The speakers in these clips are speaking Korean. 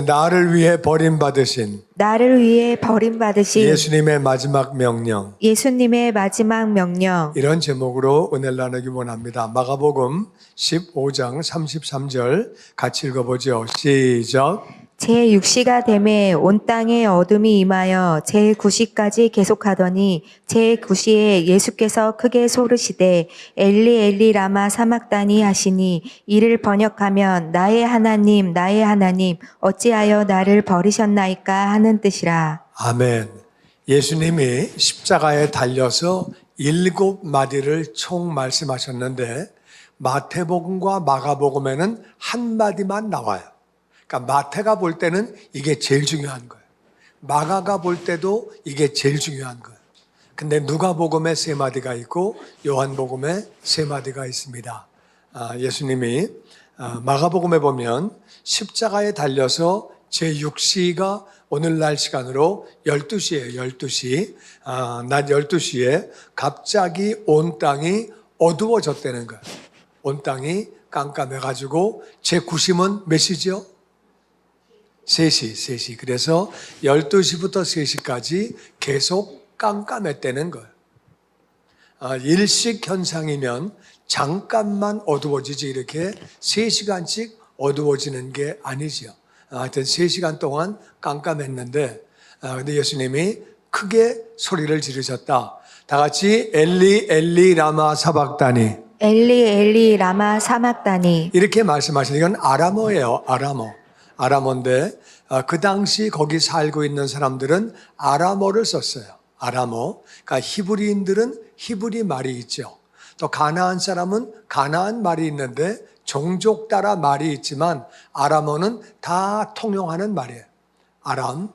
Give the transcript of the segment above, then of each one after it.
나를 위해 버림받으신 예수님의 마지막 명령, 예수님의 마지막 명령. 이런 제목으로 은혜를 나누기 원합니다. 마가복음 15장 33절 같이 읽어보죠. 시작. 제6시가 되매 온 땅에 어둠이 임하여 제9시까지 계속하더니 제9시에 예수께서 크게 소르시되 엘리 엘리 라마 사막다니 하시니 이를 번역하면 나의 하나님 어찌하여 나를 버리셨나이까 하는 뜻이라. 아멘. 예수님이 십자가에 달려서 7마디를 총 말씀하셨는데 마태복음과 마가복음에는 한 마디만 나와요. 그러니까 마태가 볼 때는 이게 제일 중요한 거예요. 마가가 볼 때도 이게 제일 중요한 거예요. 근데 누가복음에 3마디가 있고 요한복음에 3마디가 있습니다. 예수님이 마가복음에 보면 십자가에 달려서 제6시가 오늘날 시간으로 12시예요. 12시. 낮 12시에 갑자기 온 땅이 어두워졌다는 거예요. 온 땅이 깜깜해가지고 제9시면 몇 시죠? 3시. 그래서 12시부터 3시까지 계속 깜깜했다는 거예요. 일식 현상이면 잠깐만 어두워지지 이렇게 3시간씩 어두워지는 게 아니죠. 하여튼 3시간 동안 깜깜했는데, 근데 예수님이 크게 소리를 지르셨다. 다 같이 엘리 엘리 라마 사박다니. 엘리 엘리 라마 사막다니. 이렇게 말씀하시는 이건 아람어예요. 아람어인데 그 당시 거기 살고 있는 사람들은 아람어를 썼어요. 아람어. 그러니까 히브리인들은 히브리 말이 있죠. 또 가나안 사람은 가나안 말이 있는데 종족 따라 말이 있지만 아람어는 다 통용하는 말이에요. 아람.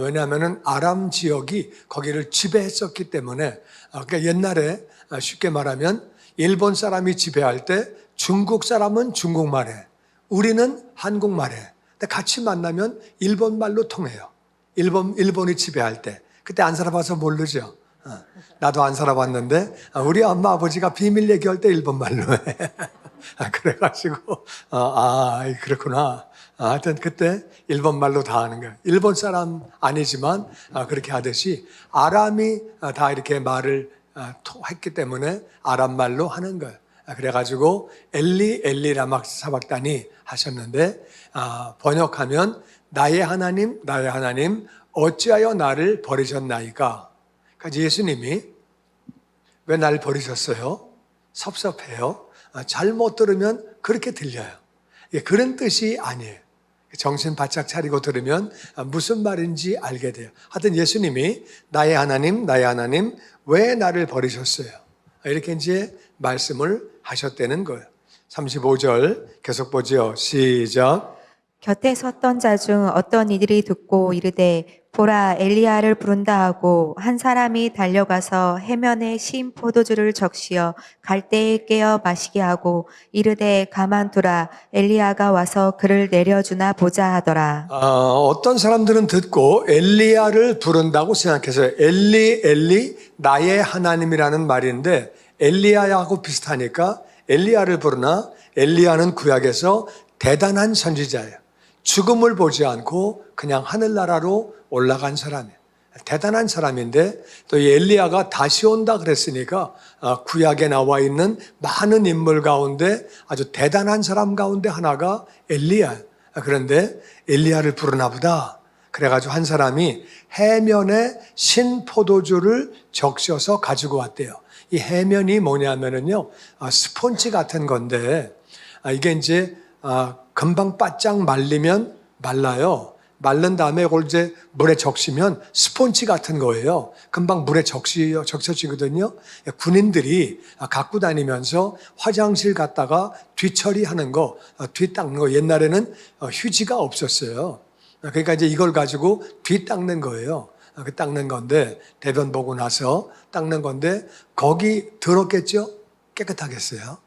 왜냐하면 아람 지역이 거기를 지배했었기 때문에, 그러니까 옛날에 쉽게 말하면 일본 사람이 지배할 때 중국 사람은 중국말해, 우리는 한국말해. 근데 같이 만나면 일본말로 통해요. 일본이 지배할 때. 그때 안 살아봐서 모르죠. 나도 안 살아봤는데 우리 엄마 아버지가 비밀 얘기할 때 일본말로 해. 그래가지고 그렇구나. 하여튼 그때 일본말로 다 하는 거예요. 일본 사람 아니지만 그렇게 하듯이 아람이 다 이렇게 말을 했기 때문에 아람말로 하는 거예요. 그래가지고 엘리 엘리 라마 사박다니 하셨는데, 번역하면 나의 하나님 어찌하여 나를 버리셨나이까. 그러니까 예수님이 왜 나를 버리셨어요? 섭섭해요. 잘못 들으면 그렇게 들려요. 그런 뜻이 아니에요. 정신 바짝 차리고 들으면 무슨 말인지 알게 돼요. 하여튼 예수님이 나의 하나님 왜 나를 버리셨어요? 이렇게 이제 말씀을 하셨다는 거예요. 35절 계속 보죠. 시작. 곁에 섰던 자 중 어떤 이들이 듣고 이르되 보라 엘리야를 부른다 하고 한 사람이 달려가서 해면에 신 포도주를 적시어 갈대에 깨어 마시게 하고 이르되 가만두라 엘리야가 와서 그를 내려주나 보자 하더라. 어떤 사람들은 듣고 엘리야를 부른다고 생각해서요. 엘리 나의 하나님이라는 말인데 엘리야하고 비슷하니까 엘리야를 부르나, 엘리야는 구약에서 대단한 선지자예요. 죽음을 보지 않고 그냥 하늘나라로 올라간 사람이에요. 대단한 사람인데 또 이 엘리야가 다시 온다 그랬으니까 구약에 나와 있는 많은 인물 가운데 아주 대단한 사람 가운데 하나가 엘리야예요. 그런데 엘리야를 부르나 보다. 그래가지고 한 사람이 해면에 신포도주를 적셔서 가지고 왔대요. 이 해면이 뭐냐면은요, 스폰지 같은 건데, 이게 이제 금방 바짝 말리면 말라요. 말른 다음에 이걸 이제 물에 적시면 스폰지 같은 거예요. 금방 물에 적셔지거든요. 군인들이 갖고 다니면서 화장실 갔다가 뒤처리하는 거, 뒤 닦는 거. 옛날에는 휴지가 없었어요. 그러니까 이제 이걸 가지고 뒤 닦는 거예요. 그 닦는 건데, 대변 보고 나서 닦는 건데, 거기 더럽겠죠? 깨끗하겠어요?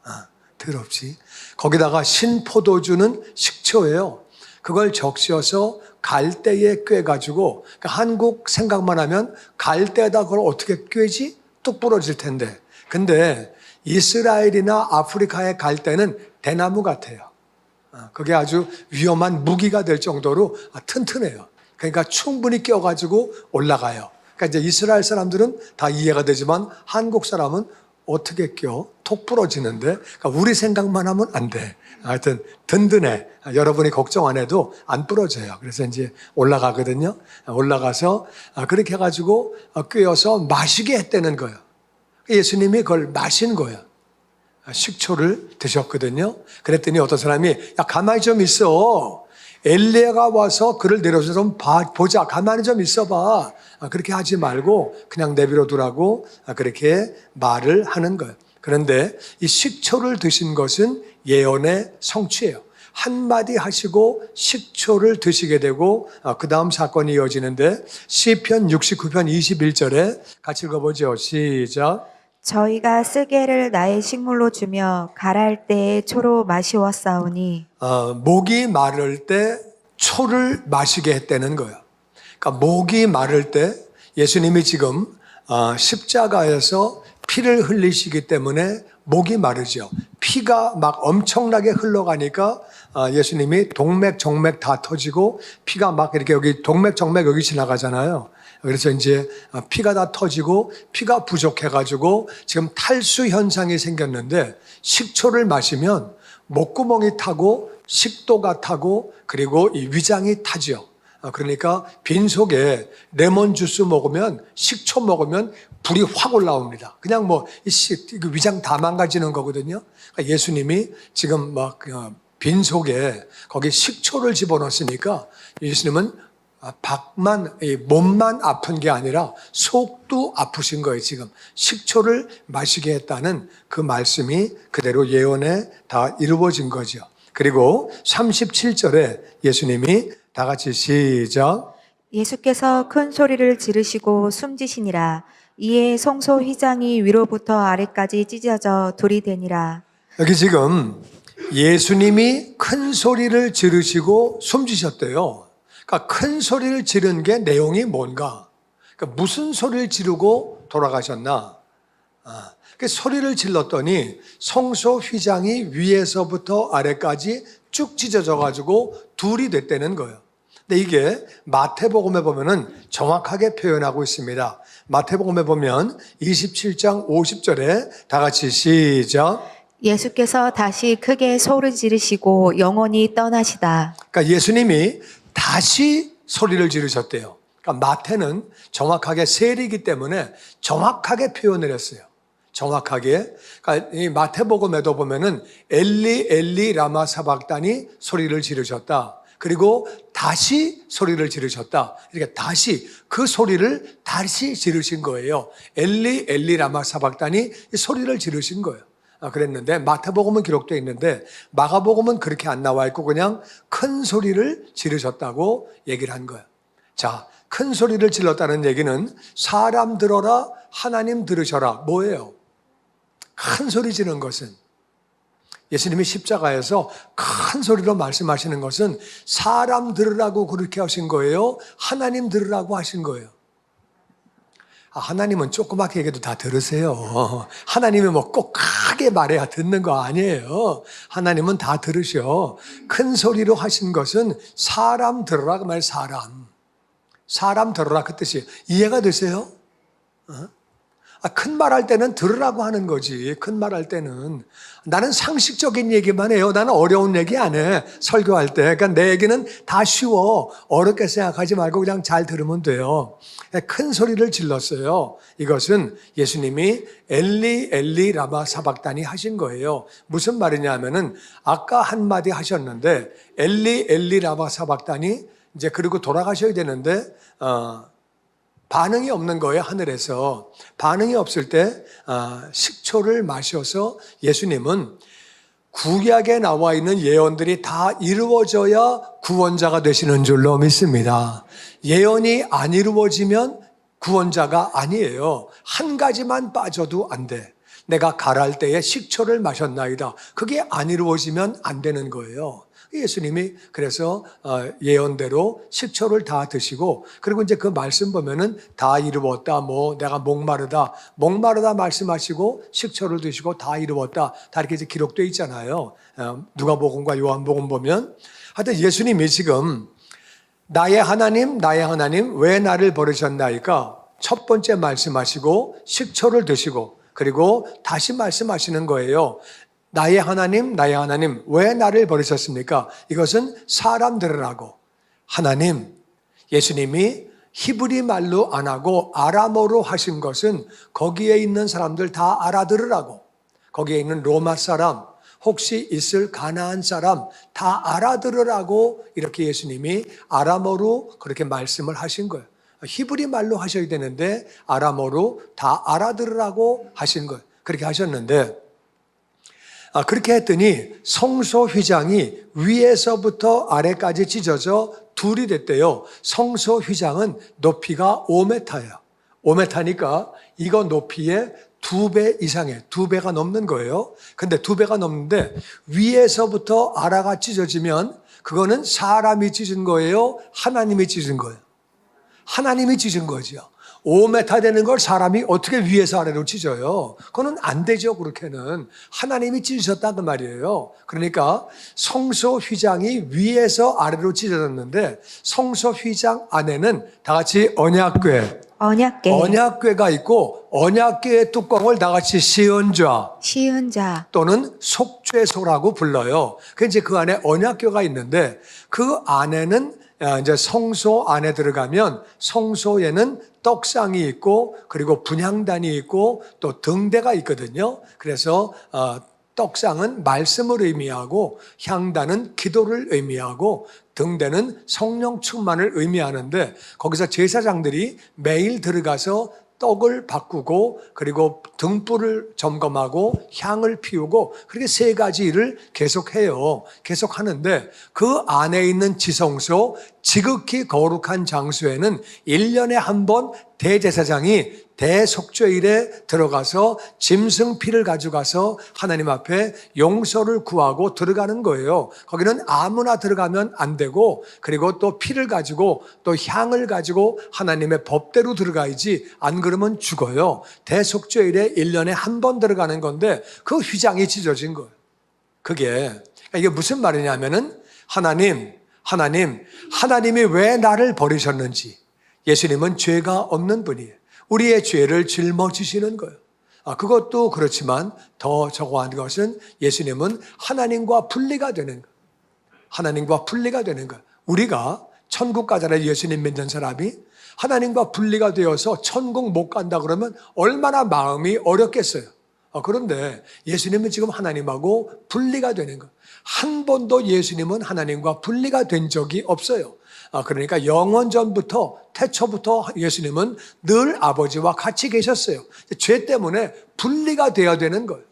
더럽지. 거기다가 신포도주는 식초예요. 그걸 적셔서 갈대에 꿰가지고, 그러니까 한국 생각만 하면 갈대에다 그걸 어떻게 꿰지? 뚝 부러질 텐데. 근데 이스라엘이나 아프리카의 갈대는 대나무 같아요. 그게 아주 위험한 무기가 될 정도로 튼튼해요. 그러니까 충분히 껴가지고 올라가요. 그러니까 이제 이스라엘 사람들은 다 이해가 되지만 한국 사람은 어떻게 껴? 톡 부러지는데. 그러니까 우리 생각만 하면 안 돼. 하여튼 든든해. 여러분이 걱정 안 해도 안 부러져요. 그래서 이제 올라가거든요. 올라가서 그렇게 해가지고 꿰어서 마시게 했다는 거예요. 예수님이 그걸 마신 거예요. 식초를 드셨거든요. 그랬더니 어떤 사람이 야 가만히 좀 있어. 엘리야가 와서 그를 내려서 좀 보자. 가만히 좀 있어봐. 그렇게 하지 말고 그냥 내버려 두라고 그렇게 말을 하는 거예요. 그런데 이 식초를 드신 것은 예언의 성취예요. 한마디 하시고 식초를 드시게 되고 그 다음 사건이 이어지는데 시편 69편 21절에 같이 읽어보죠. 시작. 저희가 쓰게를 나의 식물로 주며 가랄 때에 초로 마시웠사오니 목이 마를 때 초를 마시게 했다는 거예요. 그러니까 목이 마를 때 예수님이 지금 십자가에서 피를 흘리시기 때문에 목이 마르죠. 피가 막 엄청나게 흘러가니까 예수님이 동맥, 정맥 다 터지고 피가 막 이렇게 여기 동맥, 정맥 여기 지나가잖아요. 그래서 이제 피가 다 터지고 피가 부족해가지고 지금 탈수 현상이 생겼는데 식초를 마시면 목구멍이 타고 식도가 타고 그리고 이 위장이 타죠. 그러니까 빈속에 레몬 주스 먹으면 식초 먹으면 불이 확 올라옵니다. 그냥 뭐 위장 다 망가지는 거거든요. 그러니까 예수님이 지금 막 빈속에 거기 식초를 집어넣었으니까 예수님은 몸만 아픈 게 아니라 속도 아프신 거예요. 지금 식초를 마시게 했다는 그 말씀이 그대로 예언에 다 이루어진 거죠. 그리고 37절에 예수님이 다 같이 시작. 예수께서 큰 소리를 지르시고 숨지시니라. 이에 성소 휘장이 위로부터 아래까지 찢어져 둘이 되니라. 여기 지금 예수님이 큰 소리를 지르시고 숨지셨대요. 그러니까 큰 소리를 지른 게 내용이 뭔가? 그러니까 무슨 소리를 지르고 돌아가셨나? 그 소리를 질렀더니 성소 휘장이 위에서부터 아래까지 쭉 찢어져 가지고 둘이 됐다는 거예요. 근데 이게 마태복음에 보면은 정확하게 표현하고 있습니다. 마태복음에 보면 27장 50절에 다 같이 시작. 예수께서 다시 크게 소리 지르시고 영원히 떠나시다. 그러니까 예수님이 다시 소리를 지르셨대요. 그러니까 마태는 정확하게 세리이기 때문에 정확하게 표현을 했어요. 정확하게. 그러니까 이 마태복음에도 보면은 엘리 엘리 라마 사박다니 소리를 지르셨다. 그리고 다시 소리를 지르셨다. 이렇게 다시 그 소리를 다시 지르신 거예요. 엘리 엘리 라마 사박다니 이 소리를 지르신 거예요. 그랬는데 마태복음은 기록되어 있는데 마가복음은 그렇게 안 나와 있고 그냥 큰 소리를 지르셨다고 얘기를 한 거예요. 자, 큰 소리를 질렀다는 얘기는 사람 들어라, 하나님 들으셔라. 뭐예요? 큰 소리 지르는 것은 예수님이 십자가에서 큰 소리로 말씀하시는 것은 사람 들으라고 그렇게 하신 거예요? 하나님 들으라고 하신 거예요? 하나님은 조그맣게 얘기해도 다 들으세요. 하나님이 뭐 꼭 크게 말해야 듣는 거 아니에요. 하나님은 다 들으셔. 큰 소리로 하신 것은 사람 들으라 그 말 사람 들으라 그 뜻이에요. 이해가 되세요? 큰 말 할 때는 들으라고 하는 거지. 큰 말 할 때는. 나는 상식적인 얘기만 해요. 나는 어려운 얘기 안 해. 설교할 때. 그러니까 내 얘기는 다 쉬워. 어렵게 생각하지 말고 그냥 잘 들으면 돼요. 큰 소리를 질렀어요. 이것은 예수님이 엘리 엘리 라마 사박다니 하신 거예요. 무슨 말이냐 하면은 아까 한마디 하셨는데 엘리 엘리 라마 사박다니 이제 그리고 돌아가셔야 되는데 반응이 없는 거예요. 하늘에서. 반응이 없을 때 식초를 마셔서 예수님은 구약에 나와 있는 예언들이 다 이루어져야 구원자가 되시는 줄로 믿습니다. 예언이 안 이루어지면 구원자가 아니에요. 한 가지만 빠져도 안 돼. 내가 갈할 때에 식초를 마셨나이다. 그게 안 이루어지면 안 되는 거예요. 예수님이 그래서 예언대로 식초를 다 드시고, 그리고 이제 그 말씀 보면은 다 이루었다, 뭐 내가 목마르다 말씀하시고 식초를 드시고 다 이루었다, 다 이렇게 이제 기록되어 있잖아요. 누가복음과 요한복음 보면. 하여튼 예수님이 지금 나의 하나님 왜 나를 버리셨나이까? 첫 번째 말씀하시고 식초를 드시고, 그리고 다시 말씀하시는 거예요. 나의 하나님 왜 나를 버리셨습니까? 이것은 사람들이라고. 하나님, 예수님이 히브리 말로 안 하고 아람어로 하신 것은 거기에 있는 사람들 다 알아들으라고. 거기에 있는 로마 사람, 혹시 있을 가나안 사람 다 알아들으라고 이렇게 예수님이 아람어로 그렇게 말씀을 하신 거예요. 히브리 말로 하셔야 되는데 아람어로 다 알아들으라고 하신 거예요. 그렇게 하셨는데, 그렇게 했더니 성소 휘장이 위에서부터 아래까지 찢어져 둘이 됐대요. 성소 휘장은 높이가 5m예요. 5m니까 이거 높이의 2배 이상이에요. 2배가 넘는 거예요. 근데 2배가 넘는데 위에서부터 아래가 찢어지면 그거는 사람이 찢은 거예요? 하나님이 찢은 거예요? 하나님이 찢은 거죠. 5m 되는 걸 사람이 어떻게 위에서 아래로 찢어요? 그거는 안 되죠. 그렇게는 하나님이 찢으셨다 그 말이에요. 그러니까 성소 휘장이 위에서 아래로 찢어졌는데 성소 휘장 안에는 다 같이 언약궤가 있고, 언약궤의 뚜껑을 다 같이 시은좌 또는 속죄소라고 불러요. 그 이제 그 안에 언약궤가 있는데, 그 안에는 이제 성소 안에 들어가면 성소에는 떡상이 있고, 그리고 분향단이 있고, 또 등대가 있거든요. 그래서 떡상은 말씀을 의미하고, 향단은 기도를 의미하고, 등대는 성령 충만을 의미하는데, 거기서 제사장들이 매일 들어가서 떡을 바꾸고, 그리고 등불을 점검하고 향을 피우고, 그렇게 3가지 일을 계속해요. 계속하는데 그 안에 있는 지성소, 지극히 거룩한 장소에는 1년에 한 번 대제사장이 대속죄일에 들어가서 짐승 피를 가져가서 하나님 앞에 용서를 구하고 들어가는 거예요. 거기는 아무나 들어가면 안 되고, 그리고 또 피를 가지고 또 향을 가지고 하나님의 법대로 들어가야지, 안 그러면 죽어요. 대속죄일에 1년에 한 번 들어가는 건데 그 휘장이 찢어진 거예요. 그게 이게 무슨 말이냐면은 하나님이 왜 나를 버리셨는지. 예수님은 죄가 없는 분이에요. 우리의 죄를 짊어지시는 거예요. 그것도 그렇지만 더 저거한 것은 예수님은 하나님과 분리가 되는 거예요. 하나님과 분리가 되는 거예요. 우리가 천국 가잖아요. 예수님 믿는 사람이 하나님과 분리가 되어서 천국 못 간다 그러면 얼마나 마음이 어렵겠어요. 그런데 예수님은 지금 하나님하고 분리가 되는 거예요. 한 번도 예수님은 하나님과 분리가 된 적이 없어요. 그러니까 영원전부터, 태초부터 예수님은 늘 아버지와 같이 계셨어요. 죄 때문에 분리가 되어야 되는 거예요.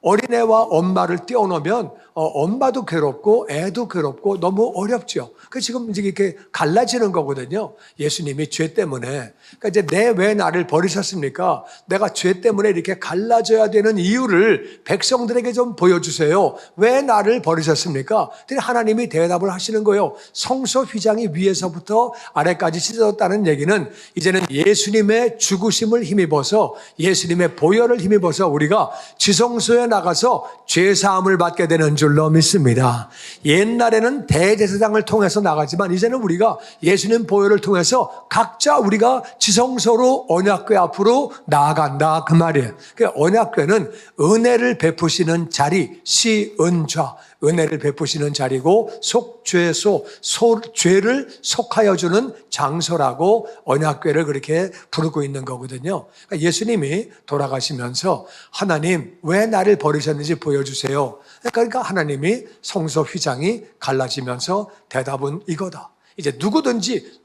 어린애와 엄마를 떼어놓으면 엄마도 괴롭고 애도 괴롭고 너무 어렵죠. 그 지금 이제 이렇게 갈라지는 거거든요. 예수님이 죄 때문에. 그러니까 이제 왜 나를 버리셨습니까? 내가 죄 때문에 이렇게 갈라져야 되는 이유를 백성들에게 좀 보여주세요. 왜 나를 버리셨습니까? 그랬더니 하나님이 대답을 하시는 거예요. 성소 휘장이 위에서부터 아래까지 찢어졌다는 얘기는 이제는 예수님의 죽으심을 힘입어서, 예수님의 보혈을 힘입어서 우리가 지성소에 나가서 죄사함을 받게 되는 줄로 믿습니다. 옛날에는 대제사장을 통해서 나가지만 이제는 우리가 예수님 보혈을 통해서 각자 우리가 지성소로 언약궤 앞으로 나아간다 그 말이에요. 그러니까 언약궤는 은혜를 베푸시는 자리, 시은좌, 은혜를 베푸시는 자리고, 속죄소, 죄를 속하여 주는 장소라고 언약궤를 그렇게 부르고 있는 거거든요. 그러니까 예수님이 돌아가시면서 하나님 왜 나를 버리셨는지 보여주세요. 그러니까 하나님이 성소 휘장이 갈라지면서 대답은 이거다. 이제 누구든지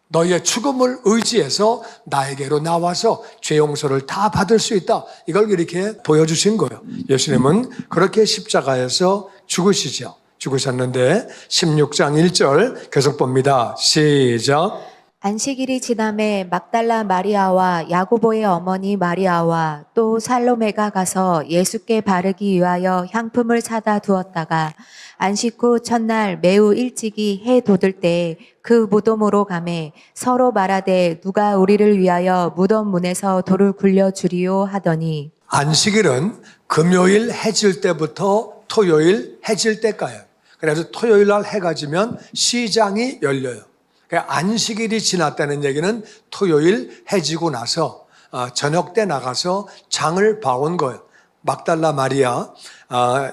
너희의 죽음을 의지해서 나에게로 나와서 죄 용서를 다 받을 수 있다. 이걸 이렇게 보여주신 거예요. 예수님은 그렇게 십자가에서 죽으셨는데 16장 1절 계속 봅니다. 시작. 안식일이 지남에 막달라 마리아와 야고보의 어머니 마리아와 또 살로메가 가서 예수께 바르기 위하여 향품을 사다 두었다가 안식 후 첫날 매우 일찍이 해 돋을 때에 그 무덤으로 가매 서로 말하되 누가 우리를 위하여 무덤 문에서 돌을 굴려 주리요 하더니 안식일은 금요일 해질 때부터 토요일 해질 때까요. 그래서 토요일 날 해가 지면 시장이 열려요. 그러니까 안식일이 지났다는 얘기는 토요일 해지고 나서 저녁 때 나가서 장을 봐온 거예요. 막달라 마리아,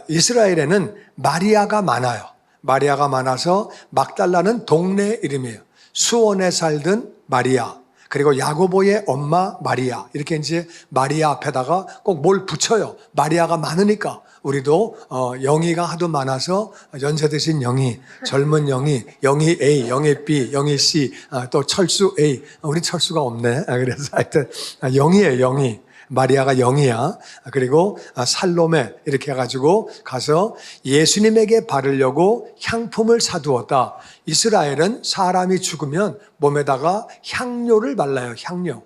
이스라엘에는 마리아가 많아요. 마리아가 많아서 막달라는 동네 이름이에요. 수원에 살던 마리아, 그리고 야고보의 엄마 마리아, 이렇게 이제 마리아 앞에다가 꼭 뭘 붙여요. 마리아가 많으니까. 우리도 영희가 하도 많아서 연세 드신 영희, 젊은 영희, 영희 A, 영희 B, 영희 C, 또 철수 A. 우리 철수가 없네. 그래서 하여튼 영희예요, 영희. 마리아가 영이야. 그리고 살로메 이렇게 해가지고 가서 예수님에게 바르려고 향품을 사두었다. 이스라엘은 사람이 죽으면 몸에다가 향료를 발라요. 향료.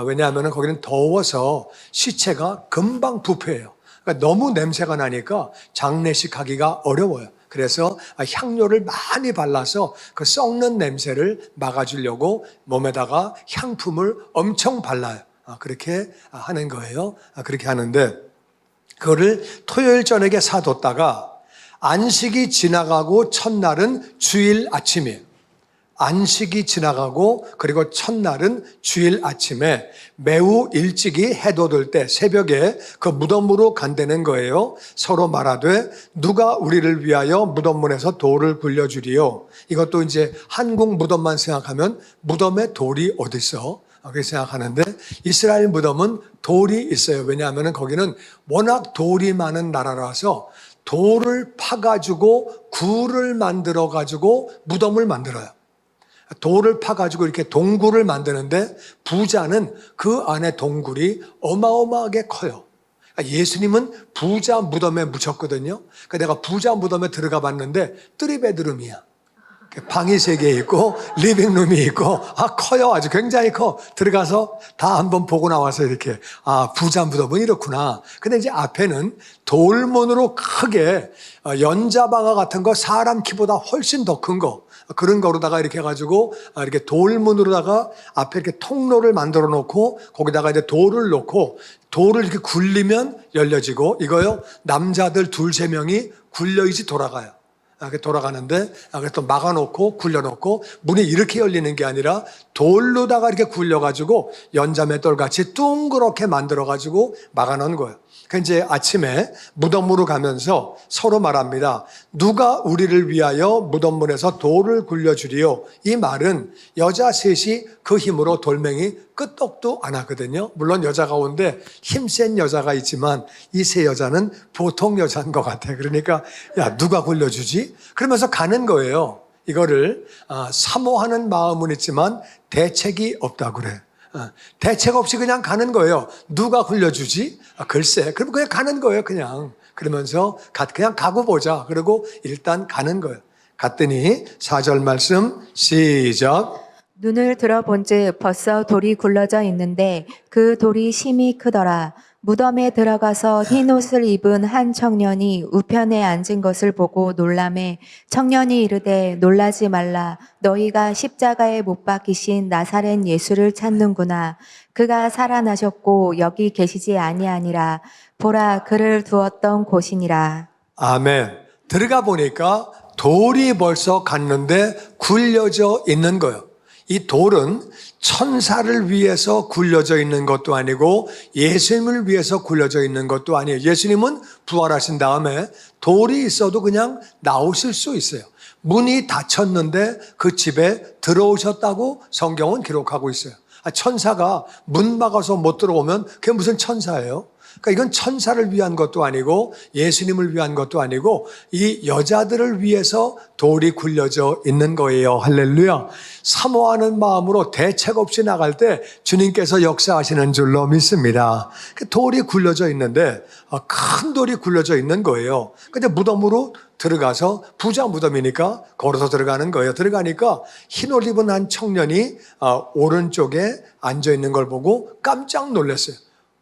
왜냐하면 거기는 더워서 시체가 금방 부패해요. 그러니까 너무 냄새가 나니까 장례식 하기가 어려워요. 그래서 향료를 많이 발라서 그 썩는 냄새를 막아주려고 몸에다가 향품을 엄청 발라요. 그렇게 하는 거예요. 그렇게 하는데 그거를 토요일 저녁에 사뒀다가 안식이 지나가고 첫날은 주일 아침이에요. 안식이 지나가고 그리고 첫날은 주일 아침에 매우 일찍이 해 돋을 때 새벽에 그 무덤으로 간다는 거예요. 서로 말하되 누가 우리를 위하여 무덤문에서 돌을 굴려주리요. 이것도 이제 한국 무덤만 생각하면 무덤에 돌이 어디 있어? 그렇게 생각하는데 이스라엘 무덤은 돌이 있어요. 왜냐하면 거기는 워낙 돌이 많은 나라라서 돌을 파가지고 굴을 만들어가지고 무덤을 만들어요. 돌을 파가지고 이렇게 동굴을 만드는데 부자는 그 안에 동굴이 어마어마하게 커요. 예수님은 부자 무덤에 묻혔거든요. 그러니까 내가 부자 무덤에 들어가 봤는데 3베드룸이야. 방이 3개 있고 리빙룸이 있고 커요. 아주 굉장히 커. 들어가서 다 한번 보고 나와서 이렇게 부자 무덤은 이렇구나. 근데 이제 앞에는 돌문으로 크게 연자방아 같은 거 사람 키보다 훨씬 더 큰 거 그런 거로다가 이렇게 해가지고 이렇게 돌문으로다가 앞에 이렇게 통로를 만들어 놓고 거기다가 이제 돌을 놓고 돌을 이렇게 굴리면 열려지고 이거요 남자들 2-3명이 굴려있이 돌아가요. 이렇게 돌아가는데 또 막아놓고 굴려놓고 문이 이렇게 열리는 게 아니라 돌로다가 이렇게 굴려가지고 연자맷돌 같이 둥그렇게 만들어가지고 막아놓은 거예요. 그 이제 아침에 무덤으로 가면서 서로 말합니다. 누가 우리를 위하여 무덤문에서 돌을 굴려주리요. 이 말은 여자 셋이 그 힘으로 돌멩이 끄떡도 안 하거든요. 물론 여자 가운데 힘센 여자가 있지만 이 세 여자는 보통 여자인 것 같아. 그러니까 야 누가 굴려주지? 그러면서 가는 거예요. 이거를 사모하는 마음은 있지만 대책이 없다고 그래. 대책 없이 그냥 가는 거예요. 누가 굴려주지? 글쎄. 그럼 그냥 가는 거예요. 그냥. 그러면서 그냥 가고 보자. 그리고 일단 가는 거예요. 갔더니 4절 말씀 시작. 눈을 들어본즉 벌써 돌이 굴러져 있는데 그 돌이 심히 크더라. 무덤에 들어가서 흰 옷을 입은 한 청년이 우편에 앉은 것을 보고 놀라매 청년이 이르되 놀라지 말라. 너희가 십자가에 못 박히신 나사렛 예수를 찾는구나. 그가 살아나셨고 여기 계시지 아니하니라. 보라 그를 두었던 곳이니라. 아멘. 들어가 보니까 돌이 벌써 갔는데 굴려져 있는 거예요. 이 돌은 천사를 위해서 굴려져 있는 것도 아니고 예수님을 위해서 굴려져 있는 것도 아니에요. 예수님은 부활하신 다음에 돌이 있어도 그냥 나오실 수 있어요. 문이 닫혔는데 그 집에 들어오셨다고 성경은 기록하고 있어요. 천사가 문 막아서 못 들어오면 그게 무슨 천사예요? 그러니까 이건 천사를 위한 것도 아니고 예수님을 위한 것도 아니고 이 여자들을 위해서 돌이 굴려져 있는 거예요. 할렐루야. 사모하는 마음으로 대책 없이 나갈 때 주님께서 역사하시는 줄로 믿습니다. 돌이 굴려져 있는데 큰 돌이 굴려져 있는 거예요. 근데 무덤으로 들어가서 부자 무덤이니까 걸어서 들어가는 거예요. 들어가니까 흰 옷 입은 한 청년이 오른쪽에 앉아 있는 걸 보고 깜짝 놀랐어요.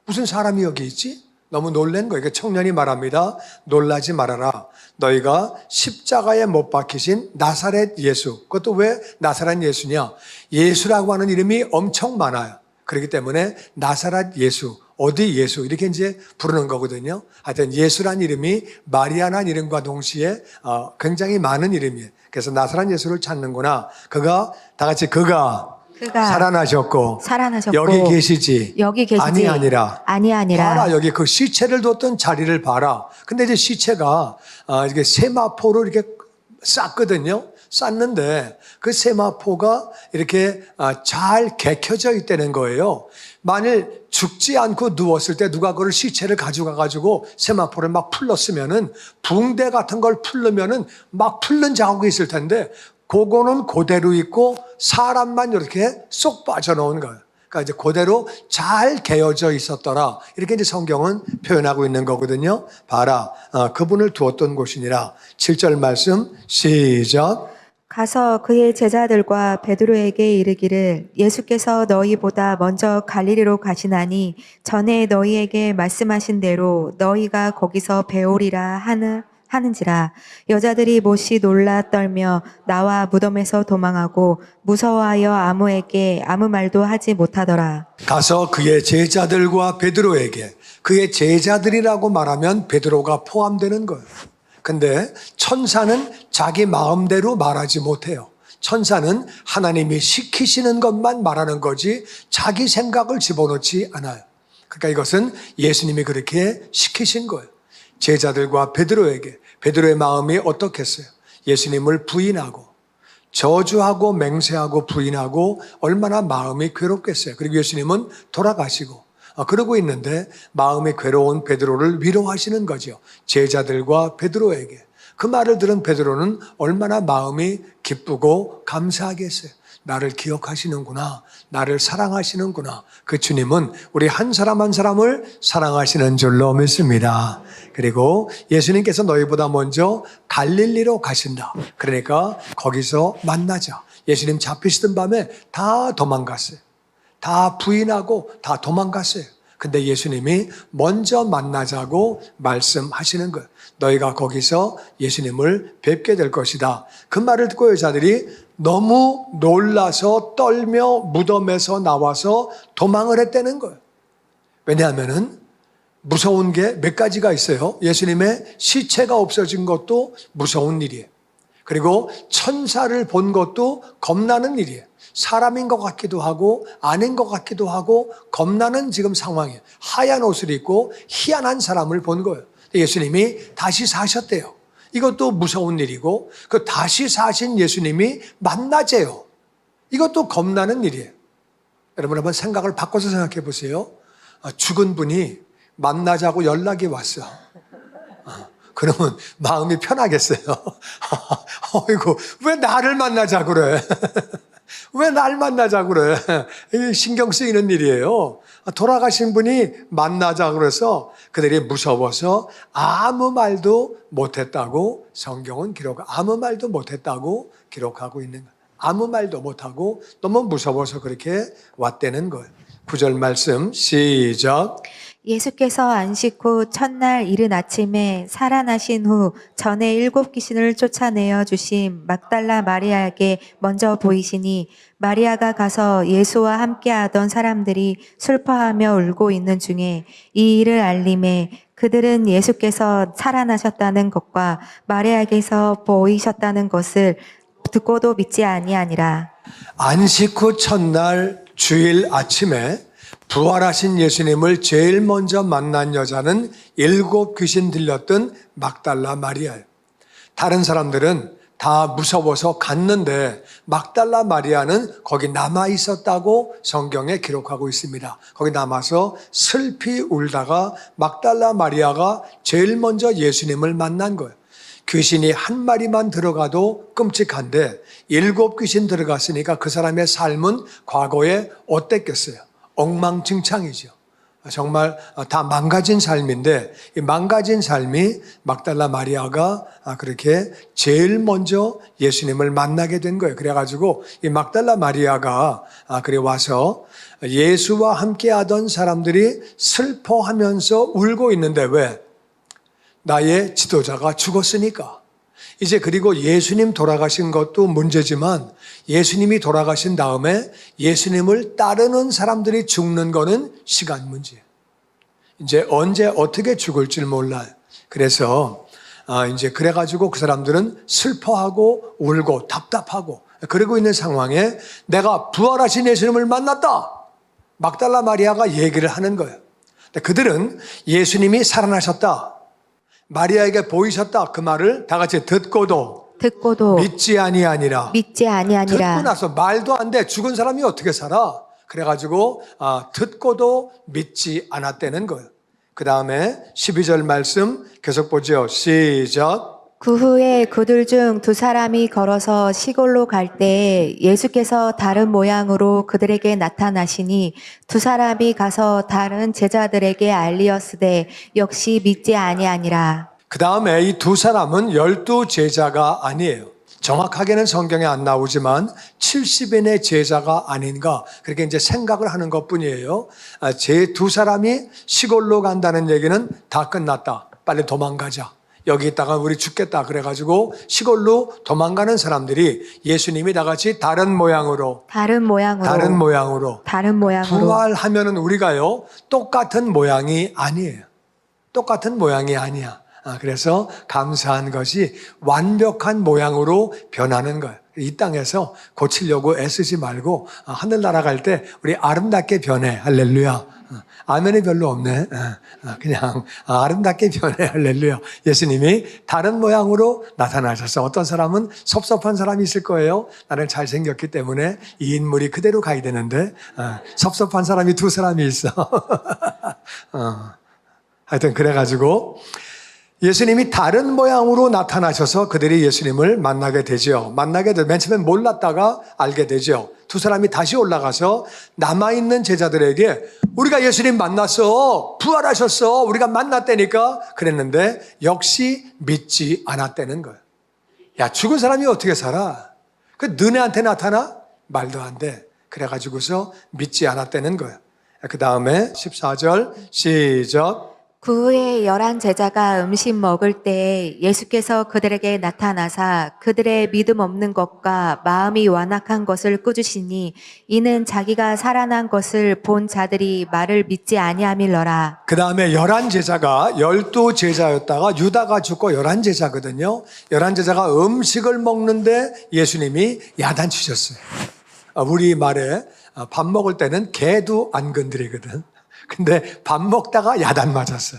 무슨 사람이 여기 있지? 너무 놀란 거예요. 청년이 말합니다. 놀라지 말아라. 너희가 십자가에 못 박히신 나사렛 예수. 그것도 왜 나사렛 예수냐? 예수라고 하는 이름이 엄청 많아요. 그렇기 때문에 나사렛 예수, 어디 예수 이렇게 이제 부르는 거거든요. 하여튼 예수란 이름이 마리아란 이름과 동시에 굉장히 많은 이름이에요. 그래서 나사렛 예수를 찾는구나. 그가 다 같이 그가 살아나셨고 여기 계시지. 아니 아니라 봐라, 여기 그 시체를 뒀던 자리를 봐라. 근데 이제 시체가 이게 세마포로 이렇게 쌌거든요. 쌌는데 그 세마포가 이렇게 잘 개켜져 있다는 거예요. 만일 죽지 않고 누웠을 때 누가 그걸 시체를 가져가가지고 세마포를 막 풀렀으면은 붕대 같은 걸 풀르면은 막 풀른 자국이 있을 텐데 그거는 그대로 있고 사람만 이렇게 쏙 빠져나온 거예요. 그러니까 이제 그대로 잘 개어져 있었더라. 이렇게 이제 성경은 표현하고 있는 거거든요. 봐라, 그분을 두었던 곳이니라. 7절 말씀 시작. 가서 그의 제자들과 베드로에게 이르기를 예수께서 너희보다 먼저 갈릴리로 가시나니 전에 너희에게 말씀하신 대로 너희가 거기서 배우리라 하는지라. 여자들이 몹시 놀라 떨며 나와 무덤에서 도망하고 무서워하여 아무에게 아무 말도 하지 못하더라. 가서 그의 제자들과 베드로에게, 그의 제자들이라고 말하면 베드로가 포함되는 거예요. 근데 천사는 자기 마음대로 말하지 못해요. 천사는 하나님이 시키시는 것만 말하는 거지 자기 생각을 집어넣지 않아요. 그러니까 이것은 예수님이 그렇게 시키신 거예요. 제자들과 베드로에게. 베드로의 마음이 어떻겠어요? 예수님을 부인하고 저주하고 맹세하고 부인하고 얼마나 마음이 괴롭겠어요. 그리고 예수님은 돌아가시고 그러고 있는데 마음이 괴로운 베드로를 위로하시는 거죠. 제자들과 베드로에게. 그 말을 들은 베드로는 얼마나 마음이 기쁘고 감사하겠어요. 나를 기억하시는구나. 나를 사랑하시는구나. 그 주님은 우리 한 사람 한 사람을 사랑하시는 줄로 믿습니다. 그리고 예수님께서 너희보다 먼저 갈릴리로 가신다. 그러니까 거기서 만나자. 예수님 잡히시던 밤에 다 도망갔어요. 다 부인하고 다 도망갔어요. 근데 예수님이 먼저 만나자고 말씀하시는 거예요. 너희가 거기서 예수님을 뵙게 될 것이다. 그 말을 듣고 여자들이 너무 놀라서 떨며 무덤에서 나와서 도망을 했다는 거예요. 왜냐하면은 무서운 게 몇 가지가 있어요. 예수님의 시체가 없어진 것도 무서운 일이에요. 그리고 천사를 본 것도 겁나는 일이에요. 사람인 것 같기도 하고 아닌 것 같기도 하고 겁나는 지금 상황이에요. 하얀 옷을 입고 희한한 사람을 본 거예요. 예수님이 다시 사셨대요. 이것도 무서운 일이고 그 다시 사신 예수님이 만나재요. 이것도 겁나는 일이에요. 여러분 한번 생각을 바꿔서 생각해 보세요. 죽은 분이 만나자고 연락이 왔어. 그러면 마음이 편하겠어요. 어이구, 왜 나를 만나자 그래? 왜 날 만나자 그래? 이게 신경 쓰이는 일이에요. 돌아가신 분이 만나자 그래서 그들이 무서워서 아무 말도 못했다고 성경은 아무 말도 못했다고 기록하고 있는 거예요. 아무 말도 못하고 너무 무서워서 그렇게 왔다는 거예요. 9절 말씀 시작. 예수께서 안식 후 첫날 이른 아침에 살아나신 후 전에 7 귀신을 쫓아내어 주신 막달라 마리아에게 먼저 보이시니 마리아가 가서 예수와 함께하던 사람들이 슬퍼하며 울고 있는 중에 이 일을 알림에 그들은 예수께서 살아나셨다는 것과 마리아에게서 보이셨다는 것을 듣고도 믿지 아니하니라. 안식 후 첫날 주일 아침에 부활하신 예수님을 제일 먼저 만난 여자는 7 귀신 들렸던 막달라 마리아예요. 다른 사람들은 다 무서워서 갔는데 막달라 마리아는 거기 남아 있었다고 성경에 기록하고 있습니다. 거기 남아서 슬피 울다가 막달라 마리아가 제일 먼저 예수님을 만난 거예요. 귀신이 한 마리만 들어가도 끔찍한데 7 귀신 들어갔으니까 그 사람의 삶은 과거에 어땠겠어요? 엉망진창이죠. 정말 다 망가진 삶인데 이 망가진 삶이 막달라 마리아가 그렇게 제일 먼저 예수님을 만나게 된 거예요. 그래가지고 이 막달라 마리아가 그래 와서 예수와 함께 하던 사람들이 슬퍼하면서 울고 있는데 왜? 나의 지도자가 죽었으니까. 이제 그리고 예수님 돌아가신 것도 문제지만 예수님이 돌아가신 다음에 예수님을 따르는 사람들이 죽는 거는 시간 문제예요. 이제 언제 어떻게 죽을지 몰라요. 그래서 이제 그래가지고 그 사람들은 슬퍼하고 울고 답답하고 그러고 있는 상황에 내가 부활하신 예수님을 만났다. 막달라 마리아가 얘기를 하는 거예요. 그들은 예수님이 살아나셨다. 마리아에게 보이셨다. 그 말을 다 같이 듣고도 믿지 아니하니라. 듣고 나서 말도 안 돼. 죽은 사람이 어떻게 살아? 그래가지고 듣고도 믿지 않았다는 거예요. 그 다음에 12절 말씀 계속 보죠. 시작. 그 후에 그들 중 2사람이 걸어서 시골로 갈 때에 예수께서 다른 모양으로 그들에게 나타나시니 2사람이 가서 다른 제자들에게 알리었으되 역시 믿지 아니하니라. 그 다음에 이 2사람은 12 제자가 아니에요. 정확하게는 성경에 안 나오지만 70인의 제자가 아닌가 그렇게 이제 생각을 하는 것뿐이에요. 제 2사람이 시골로 간다는 얘기는 다 끝났다. 빨리 도망가자. 여기 있다가 우리 죽겠다. 그래가지고 시골로 도망가는 사람들이 예수님이 다 같이 다른 모양으로 부활하면은 우리가요 똑같은 모양이 아니에요. 똑같은 모양이 아니야. 그래서 감사한 것이 완벽한 모양으로 변하는 거예요. 이 땅에서 고치려고 애쓰지 말고 하늘나라 갈 때 우리 아름답게 변해. 할렐루야. 아멘이 별로 없네. 그냥 아름답게 변해. 할렐루야. 예수님이 다른 모양으로 나타나셔서 어떤 사람은 섭섭한 사람이 있을 거예요. 나는 잘생겼기 때문에 이 인물이 그대로 가야 되는데 섭섭한 사람이 2사람이 있어. 하여튼 그래가지고 예수님이 다른 모양으로 나타나셔서 그들이 예수님을 만나게 되죠. 만나게 되면 맨 처음에 몰랐다가 알게 되죠. 2사람이 다시 올라가서 남아있는 제자들에게 우리가 예수님 만났어. 부활하셨어. 우리가 만났다니까 그랬는데 역시 믿지 않았다는 거예요. 야, 죽은 사람이 어떻게 살아? 그 너네한테 나타나? 말도 안 돼. 그래가지고서 믿지 않았다는 거예요. 그 다음에 14절 시작. 그 후에 11 제자가 음식 먹을 때 예수께서 그들에게 나타나사 그들의 믿음 없는 것과 마음이 완악한 것을 꾸짖으시니 이는 자기가 살아난 것을 본 자들이 말을 믿지 아니함일러라. 그 다음에 11 제자가 12 제자였다가 유다가 죽고 11 제자거든요. 11 제자가 음식을 먹는데 예수님이 야단치셨어요. 우리 말에 밥 먹을 때는 개도 안 건드리거든. 근데 밥 먹다가 야단 맞았어.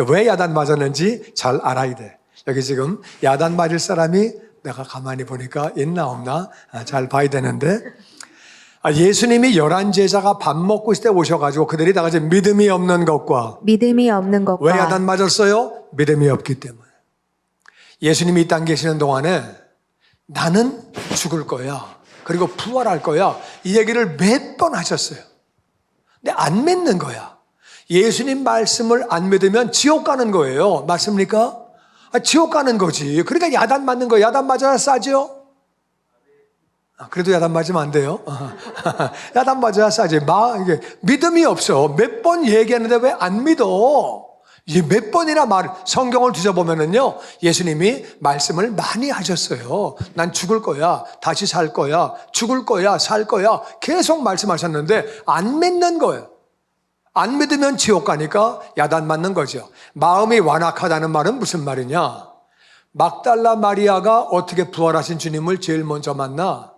왜 야단 맞았는지 잘 알아야 돼. 여기 지금 야단 맞을 사람이 내가 가만히 보니까 있나 없나 잘 봐야 되는데 예수님이 11 제자가 밥 먹고 있을 때 오셔가지고 그들이 다 같이 믿음이 없는 것과 왜 야단 맞았어요? 믿음이 없기 때문에. 예수님이 이 땅 계시는 동안에 나는 죽을 거야. 그리고 부활할 거야. 이 얘기를 몇 번 하셨어요. 근데 안 믿는 거야. 예수님 말씀을 안 믿으면 지옥 가는 거예요. 맞습니까? 지옥 가는 거지. 그러니까 야단 맞는 거예요. 야단 맞아야 싸죠? 그래도 야단 맞으면 안 돼요. 야단 맞아야 싸지. 이게 믿음이 없어. 몇 번 얘기하는데 왜 안 믿어? 이제 몇 번이나 성경을 뒤져보면은요, 예수님이 말씀을 많이 하셨어요. 난 죽을 거야. 다시 살 거야. 죽을 거야. 살 거야. 계속 말씀하셨는데, 안 믿는 거예요. 안 믿으면 지옥 가니까 야단 맞는 거죠. 마음이 완악하다는 말은 무슨 말이냐? 막달라 마리아가 어떻게 부활하신 주님을 제일 먼저 만나?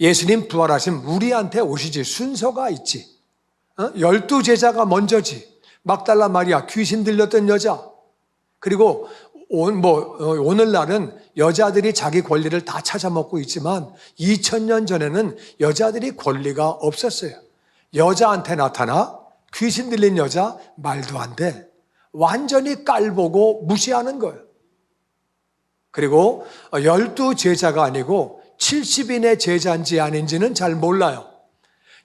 예수님 부활하신 우리한테 오시지. 순서가 있지. 12 제자가 먼저지. 막달라 마리아, 귀신 들렸던 여자. 그리고 오늘날은 여자들이 자기 권리를 다 찾아먹고 있지만 2000년 전에는 여자들이 권리가 없었어요. 여자한테 나타나 귀신 들린 여자 말도 안 돼. 완전히 깔보고 무시하는 거예요. 그리고 12제자가 아니고 70인의 제자인지 아닌지는 잘 몰라요.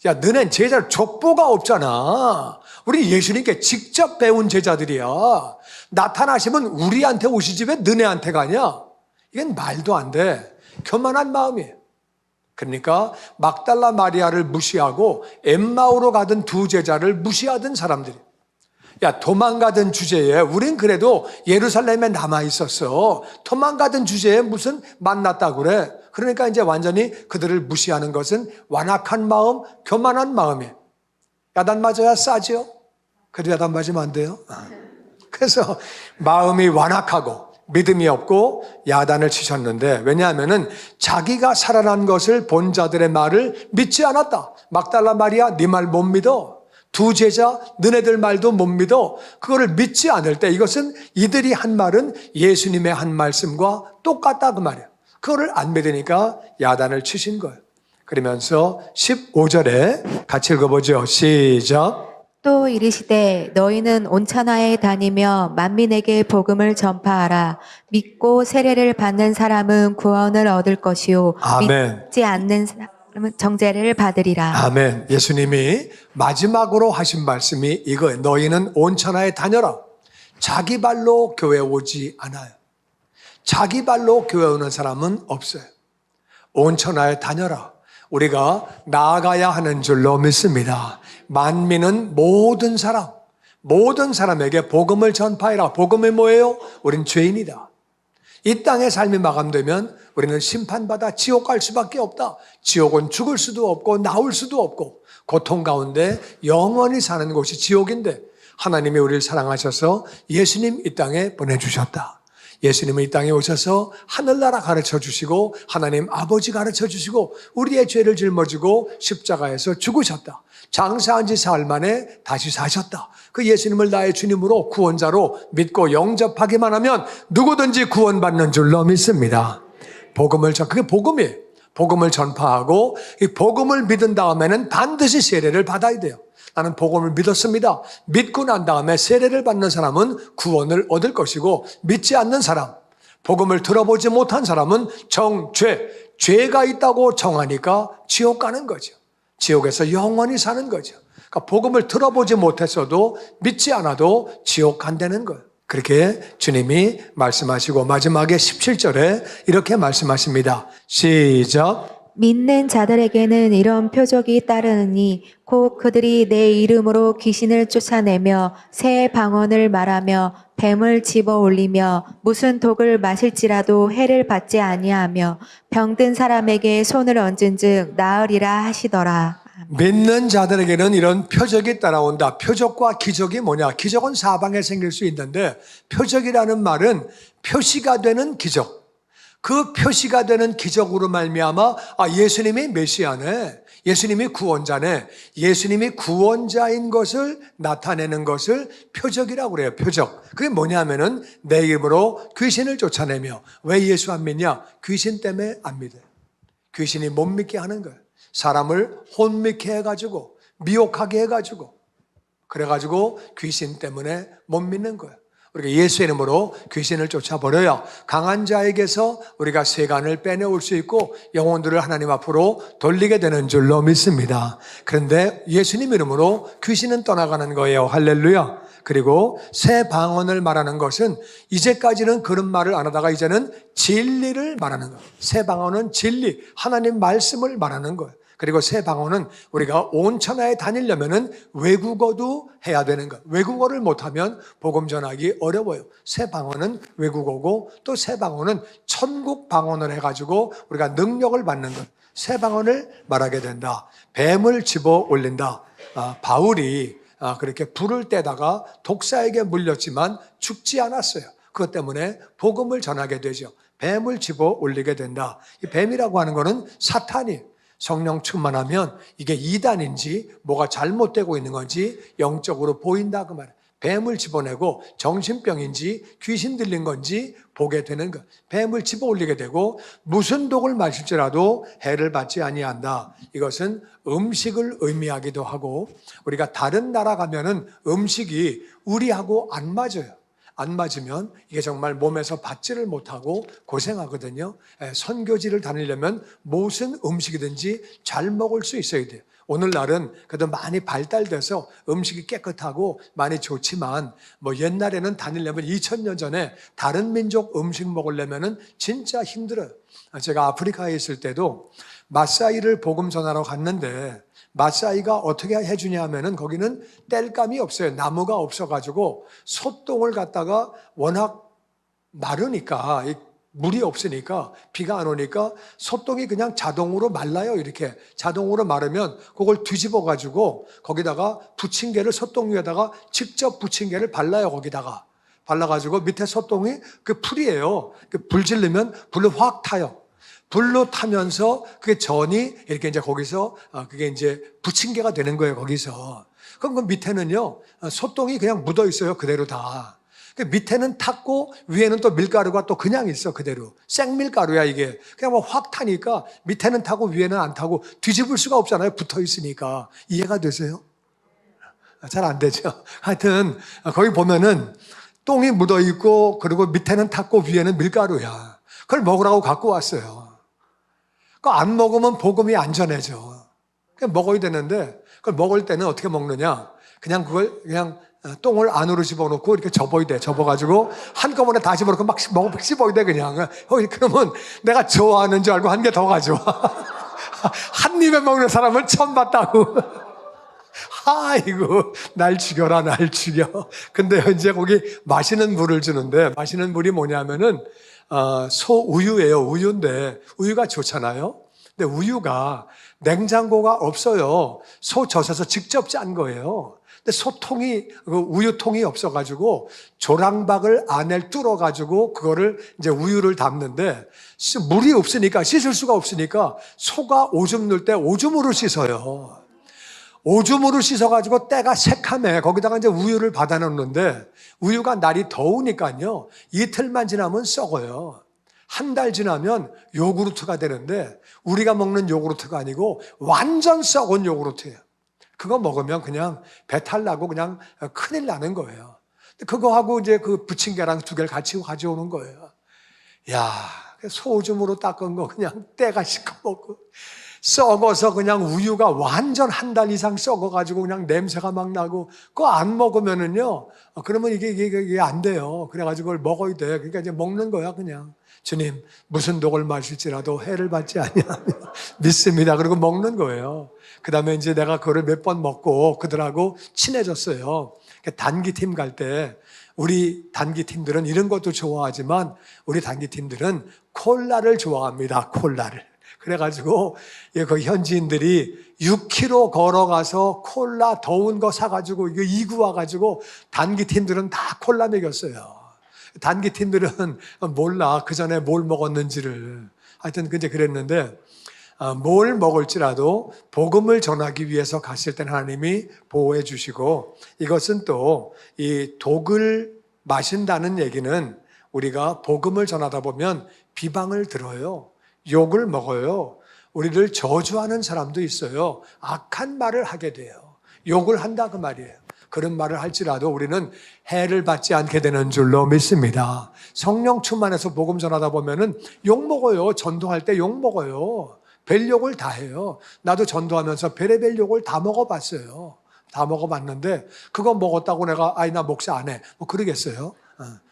야, 너넨 제자 족보가 없잖아. 우리 예수님께 직접 배운 제자들이야. 나타나시면 우리한테 오시지 왜 너네한테 가냐? 이건 말도 안 돼. 교만한 마음이에요. 그러니까 막달라 마리아를 무시하고 엠마오로 가던 두 제자를 무시하던 사람들이, 야, 도망가던 주제에 우린 그래도 예루살렘에 남아 있었어. 도망가던 주제에 무슨 만났다고 그래. 그러니까 이제 완전히 그들을 무시하는 것은 완악한 마음, 교만한 마음이에요. 야단 맞아야 싸죠. 그래도 야단 맞으면 안 돼요. 그래서 마음이 완악하고 믿음이 없고 야단을 치셨는데, 왜냐하면은 자기가 살아난 것을 본 자들의 말을 믿지 않았다. 막달라 마리아, 네 말 못 믿어. 두 제자, 너네들 말도 못 믿어. 그거를 믿지 않을 때 이것은 이들이 한 말은 예수님의 한 말씀과 똑같다 그 말이에요. 그거를 안 믿으니까 야단을 치신 거예요. 그러면서 15절에 같이 읽어보죠. 시작. 또 이르시되 너희는 온천하에 다니며 만민에게 복음을 전파하라. 믿고 세례를 받는 사람은 구원을 얻을 것이요 아멘. 믿지 않는 사람은 정죄를 받으리라. 아멘. 예수님이 마지막으로 하신 말씀이 이거예요. 너희는 온천하에 다녀라. 자기 발로 교회 오지 않아요. 자기 발로 교회 오는 사람은 없어요. 온천하에 다녀라. 우리가 나아가야 하는 줄로 믿습니다. 만민은 모든 사람에게 복음을 전파해라. 복음이 뭐예요? 우린 죄인이다. 이 땅의 삶이 마감되면 우리는 심판받아 지옥 갈 수밖에 없다. 지옥은 죽을 수도 없고 나올 수도 없고 고통 가운데 영원히 사는 곳이 지옥인데, 하나님이 우리를 사랑하셔서 예수님 이 땅에 보내주셨다. 예수님은 이 땅에 오셔서 하늘나라 가르쳐 주시고 하나님 아버지 가르쳐 주시고 우리의 죄를 짊어지고 십자가에서 죽으셨다. 장사한 지 사흘 만에 다시 사셨다. 그 예수님을 나의 주님으로 구원자로 믿고 영접하기만 하면 누구든지 구원받는 줄로 믿습니다. 그게 복음이에요. 복음을 전파하고 이 복음을 믿은 다음에는 반드시 세례를 받아야 돼요. 나는 복음을 믿었습니다. 믿고 난 다음에 세례를 받는 사람은 구원을 얻을 것이고, 믿지 않는 사람, 복음을 들어보지 못한 사람은 죄가 있다고 정하니까 지옥 가는 거죠. 지옥에서 영원히 사는 거죠. 그러니까 복음을 들어보지 못했어도 믿지 않아도 지옥 간다는 거예요. 그렇게 주님이 말씀하시고 마지막에 17절에 이렇게 말씀하십니다. 시작. 믿는 자들에게는 이런 표적이 따르니 곧 그들이 내 이름으로 귀신을 쫓아내며 새 방언을 말하며 뱀을 집어 올리며 무슨 독을 마실지라도 해를 받지 아니하며 병든 사람에게 손을 얹은즉 나으리라 하시더라. 믿는 자들에게는 이런 표적이 따라온다. 표적과 기적이 뭐냐? 기적은 사방에 생길 수 있는데 표적이라는 말은 표시가 되는 기적. 그 표시가 되는 기적으로 말미암아 예수님이 메시아네, 예수님이 구원자네, 예수님이 구원자인 것을 나타내는 것을 표적이라고 그래요. 표적. 그게 뭐냐면은 내 이름으로 귀신을 쫓아내며. 왜 예수 안 믿냐? 귀신 때문에 안 믿어요. 귀신이 못 믿게 하는 거예요. 사람을 혼미케 해가지고 미혹하게 해가지고 그래가지고 귀신 때문에 못 믿는 거예요. 우리가 예수 이름으로 귀신을 쫓아버려야 강한 자에게서 우리가 세간을 빼내올 수 있고 영혼들을 하나님 앞으로 돌리게 되는 줄로 믿습니다. 그런데 예수님 이름으로 귀신은 떠나가는 거예요. 할렐루야. 그리고 새 방언을 말하는 것은 이제까지는 그런 말을 안 하다가 이제는 진리를 말하는 거예요. 새 방언은 진리, 하나님 말씀을 말하는 거예요. 그리고 새 방언은 우리가 온 천하에 다니려면은 외국어도 해야 되는 것. 외국어를 못하면 복음 전하기 어려워요. 새 방언은 외국어고 또 새 방언은 천국 방언을 해가지고 우리가 능력을 받는 것. 새 방언을 말하게 된다. 뱀을 집어 올린다. 바울이 그렇게 불을 떼다가 독사에게 물렸지만 죽지 않았어요. 그것 때문에 복음을 전하게 되죠. 뱀을 집어 올리게 된다. 이 뱀이라고 하는 거는 사탄이에요. 성령 충만하면 이게 이단인지 뭐가 잘못되고 있는 건지 영적으로 보인다 그 말이에요. 뱀을 집어내고 정신병인지 귀신 들린 건지 보게 되는 것. 뱀을 집어올리게 되고 무슨 독을 마실지라도 해를 받지 아니한다. 이것은 음식을 의미하기도 하고 우리가 다른 나라 가면은 음식이 우리하고 안 맞아요. 안 맞으면 이게 정말 몸에서 받지를 못하고 고생하거든요. 선교지를 다니려면 무슨 음식이든지 잘 먹을 수 있어야 돼요. 오늘날은 그래도 많이 발달돼서 음식이 깨끗하고 많이 좋지만 옛날에는 다니려면 2000년 전에 다른 민족 음식 먹으려면은 진짜 힘들어요. 제가 아프리카에 있을 때도 마사이를 복음 전하러 갔는데 마사이가 어떻게 해주냐 하면은 거기는 땔감이 없어요. 나무가 없어가지고 소똥을 갖다가 워낙 마르니까 물이 없으니까 비가 안 오니까 소똥이 그냥 자동으로 말라요. 이렇게 자동으로 마르면 그걸 뒤집어 가지고 거기다가 부침개를 소똥 위에다가 직접 부침개를 발라요. 거기다가 발라가지고 밑에 소똥이 그 풀이에요. 불 지르면 불로 확 타요. 불로 타면서 그게 전이 이렇게 이제 거기서 그게 이제 부침개가 되는 거예요. 거기서. 그럼 그 밑에는요 소똥이 그냥 묻어 있어요. 그대로 다. 그 밑에는 탔고 위에는 또 밀가루가 또 그냥 있어. 그대로 생밀가루야 이게. 그냥 확 타니까 밑에는 타고 위에는 안 타고 뒤집을 수가 없잖아요. 붙어 있으니까. 이해가 되세요? 잘 안 되죠. 하여튼 거기 보면은 똥이 묻어 있고 그리고 밑에는 탔고 위에는 밀가루야. 그걸 먹으라고 갖고 왔어요. 그거 안 먹으면 복음이 안 전해져. 그냥 먹어야 되는데 그걸 먹을 때는 어떻게 먹느냐? 그냥 그걸 그냥 똥을 안으로 집어넣고 이렇게 접어야 돼. 접어가지고 한꺼번에 다 집어넣고 막 씹어야 돼 그냥. 그러면 내가 좋아하는 줄 알고 한 개 더 가져와. 한 입에 먹는 사람을 처음 봤다고. 아이고 날 죽여라 날 죽여. 근데 이제 거기 마시는 물을 주는데 마시는 물이 뭐냐면은 소우유예요. 우유인데 우유가 좋잖아요. 근데 우유가 냉장고가 없어요. 소 젖에서 직접 짠 거예요. 근데 소통이 우유통이 없어가지고 조랑박을 안에 뚫어가지고 그거를 이제 우유를 담는데 물이 없으니까 씻을 수가 없으니까 소가 오줌 넣을 때 오줌으로 씻어요. 오줌으로 씻어가지고 때가 새카매 거기다가 이제 우유를 받아 넣는데 우유가 날이 더우니까요 이틀만 지나면 썩어요. 한 달 지나면 요구르트가 되는데 우리가 먹는 요구르트가 아니고 완전 썩은 요구르트예요. 그거 먹으면 그냥 배탈 나고 그냥 큰일 나는 거예요. 그거하고 이제 그 부침개랑 두 개를 같이 가져오는 거예요. 야, 소오줌으로 닦은 거 그냥 때가 시커멓고 썩어서 그냥 우유가 완전 한 달 이상 썩어가지고 그냥 냄새가 막 나고 그거 안 먹으면은요 그러면 이게 안 돼요. 그래가지고 그걸 먹어야 돼. 그러니까 이제 먹는 거야 그냥. 주님 무슨 독을 마실지라도 해를 받지 아니하며 믿습니다. 그리고 먹는 거예요. 그 다음에 이제 내가 그거를 몇 번 먹고 그들하고 친해졌어요. 단기팀 갈 때 우리 단기팀들은 이런 것도 좋아하지만 우리 단기팀들은 콜라를 좋아합니다. 콜라를. 그래가지고 그 현지인들이 6km 걸어가서 콜라 더운 거 사가지고 이거 이구 와가지고 단기팀들은 다 콜라 먹였어요. 단기팀들은 몰라 그 전에 뭘 먹었는지를. 하여튼 이제 그랬는데 뭘 먹을지라도 복음을 전하기 위해서 갔을 때는 하나님이 보호해 주시고 이것은 또 이 독을 마신다는 얘기는 우리가 복음을 전하다 보면 비방을 들어요. 욕을 먹어요. 우리를 저주하는 사람도 있어요. 악한 말을 하게 돼요. 욕을 한다 그 말이에요. 그런 말을 할지라도 우리는 해를 받지 않게 되는 줄로 믿습니다. 성령 충만해서 복음 전하다 보면은 욕 먹어요. 전도할 때 욕 먹어요. 별 욕을 다 해요. 나도 전도하면서 별의별 욕을 다 먹어봤어요. 다 먹어봤는데 그거 먹었다고 내가 나 목사 안 해. 뭐 그러겠어요.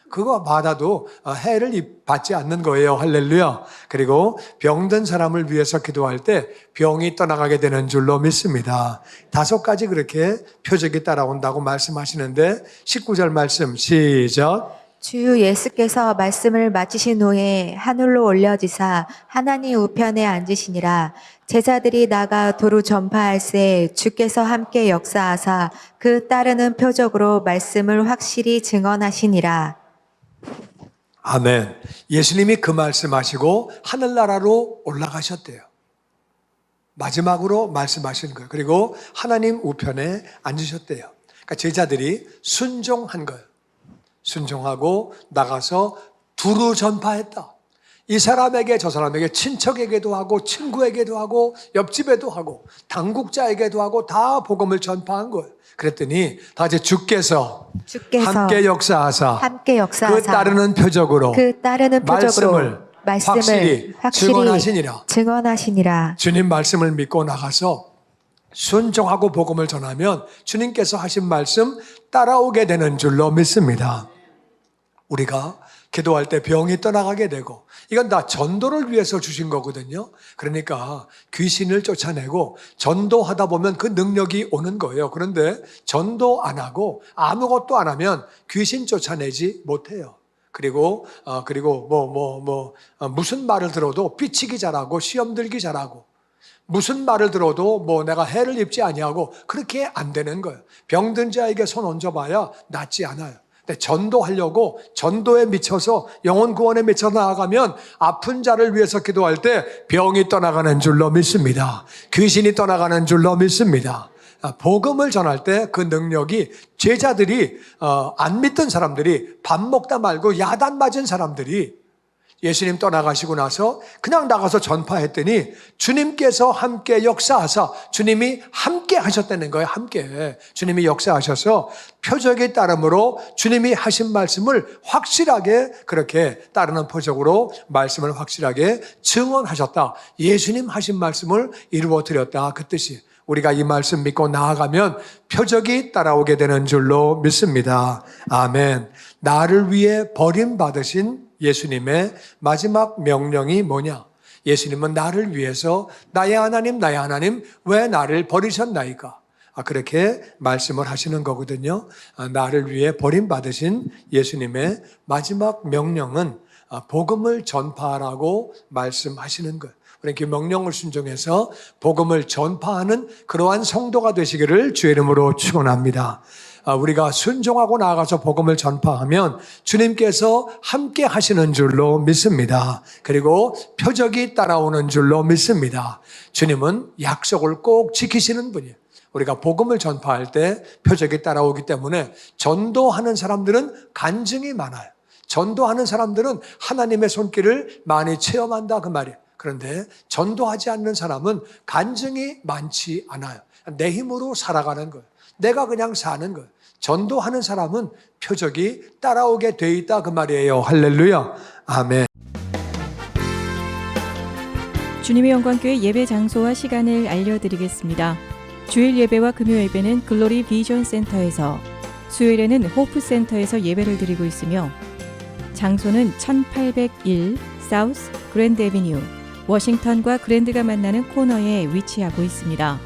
그거 받아도 해를 받지 않는 거예요. 할렐루야. 그리고 병든 사람을 위해서 기도할 때 병이 떠나가게 되는 줄로 믿습니다. 5가지 그렇게 표적이 따라온다고 말씀하시는데 19절 말씀 시작. 주 예수께서 말씀을 마치신 후에 하늘로 올려지사 하나님 우편에 앉으시니라. 제자들이 나가 도로 전파할새 주께서 함께 역사하사 그 따르는 표적으로 말씀을 확실히 증언하시니라. 아멘. 예수님이 그 말씀하시고 하늘나라로 올라가셨대요. 마지막으로 말씀하신 거예요. 그리고 하나님 우편에 앉으셨대요. 그러니까 제자들이 순종한 거예요. 순종하고 나가서 두루 전파했다. 이 사람에게 저 사람에게 친척에게도 하고 친구에게도 하고 옆집에도 하고 당국자에게도 하고 다 복음을 전파한 거예요. 그랬더니 다 같이 주께서 함께 역사하사 그 따르는 표적으로 말씀을 확실히 증언하시니라. 주님 말씀을 믿고 나가서 순종하고 복음을 전하면 주님께서 하신 말씀 따라오게 되는 줄로 믿습니다. 우리가 기도할 때 병이 떠나가게 되고 이건 다 전도를 위해서 주신 거거든요. 그러니까 귀신을 쫓아내고 전도하다 보면 그 능력이 오는 거예요. 그런데 전도 안 하고 아무것도 안 하면 귀신 쫓아내지 못해요. 그리고 무슨 말을 들어도 삐치기 잘하고 시험 들기 잘하고 무슨 말을 들어도 내가 해를 입지 아니하고 그렇게 안 되는 거예요. 병든 자에게 손 얹어봐야 낫지 않아요. 근데 전도하려고 전도에 미쳐서 영혼 구원에 미쳐 나아가면 아픈 자를 위해서 기도할 때 병이 떠나가는 줄로 믿습니다. 귀신이 떠나가는 줄로 믿습니다. 복음을 전할 때 그 능력이 제자들이 안 믿던 사람들이 밥 먹다 말고 야단 맞은 사람들이 예수님 떠나가시고 나서 그냥 나가서 전파했더니 주님께서 함께 역사하사 주님이 함께 하셨다는 거예요. 함께 주님이 역사하셔서 표적이 따름으로 주님이 하신 말씀을 확실하게 그렇게 따르는 표적으로 말씀을 확실하게 증언하셨다. 예수님 하신 말씀을 이루어 드렸다. 그 뜻이 우리가 이 말씀 믿고 나아가면 표적이 따라오게 되는 줄로 믿습니다. 아멘. 나를 위해 버림받으신 예수님의 마지막 명령이 뭐냐? 예수님은 나를 위해서 나의 하나님 왜 나를 버리셨나이까? 그렇게 말씀을 하시는 거거든요. 나를 위해 버림받으신 예수님의 마지막 명령은 복음을 전파하라고 말씀하시는 거예요. 그 명령을 순종해서 복음을 전파하는 그러한 성도가 되시기를 주의 이름으로 축원합니다. 우리가 순종하고 나아가서 복음을 전파하면 주님께서 함께 하시는 줄로 믿습니다. 그리고 표적이 따라오는 줄로 믿습니다. 주님은 약속을 꼭 지키시는 분이에요. 우리가 복음을 전파할 때 표적이 따라오기 때문에 전도하는 사람들은 간증이 많아요. 전도하는 사람들은 하나님의 손길을 많이 체험한다 그 말이에요. 그런데 전도하지 않는 사람은 간증이 많지 않아요. 내 힘으로 살아가는 거예요. 내가 그냥 사는 거예요. 전도하는 사람은 표적이 따라오게 돼 있다 그 말이에요. 할렐루야. 아멘. 주님의 영광교회 예배 장소와 시간을 알려드리겠습니다. 주일 예배와 금요 예배는 글로리 비전 센터에서, 수요일에는 호프 센터에서 예배를 드리고 있으며 장소는 1801 사우스 그랜드 애비뉴 워싱턴과 그랜드가 만나는 코너에 위치하고 있습니다.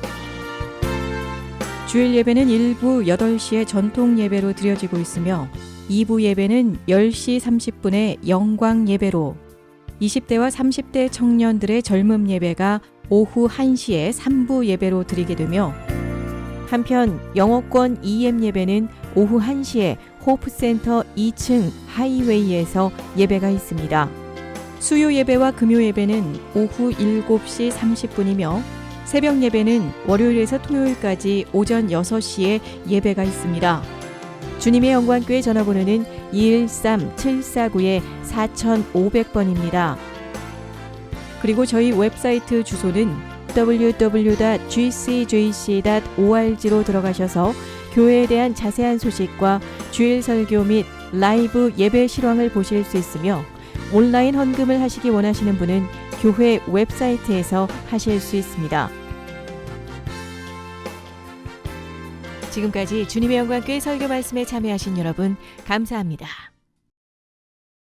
주일 예배는 1부 8시에 전통 예배로 드려지고 있으며 2부 예배는 10시 30분에 영광 예배로, 20대와 30대 청년들의 젊음 예배가 오후 1시에 3부 예배로 드리게 되며, 한편 영어권 EM 예배는 오후 1시에 호프센터 2층 하이웨이에서 예배가 있습니다. 수요 예배와 금요 예배는 오후 7시 30분이며 새벽 예배는 월요일에서 토요일까지 오전 6시에 예배가 있습니다. 주님의 영광교회 전화번호는 213-749-4500번입니다. 그리고 저희 웹사이트 주소는 www.gcjc.org로 들어가셔서 교회에 대한 자세한 소식과 주일 설교 및 라이브 예배 실황을 보실 수 있으며, 온라인 헌금을 하시기 원하시는 분은 교회 웹사이트에서 하실 수 있습니다. 지금까지 주님의 영광교회 설교 말씀에 참여하신 여러분 감사합니다.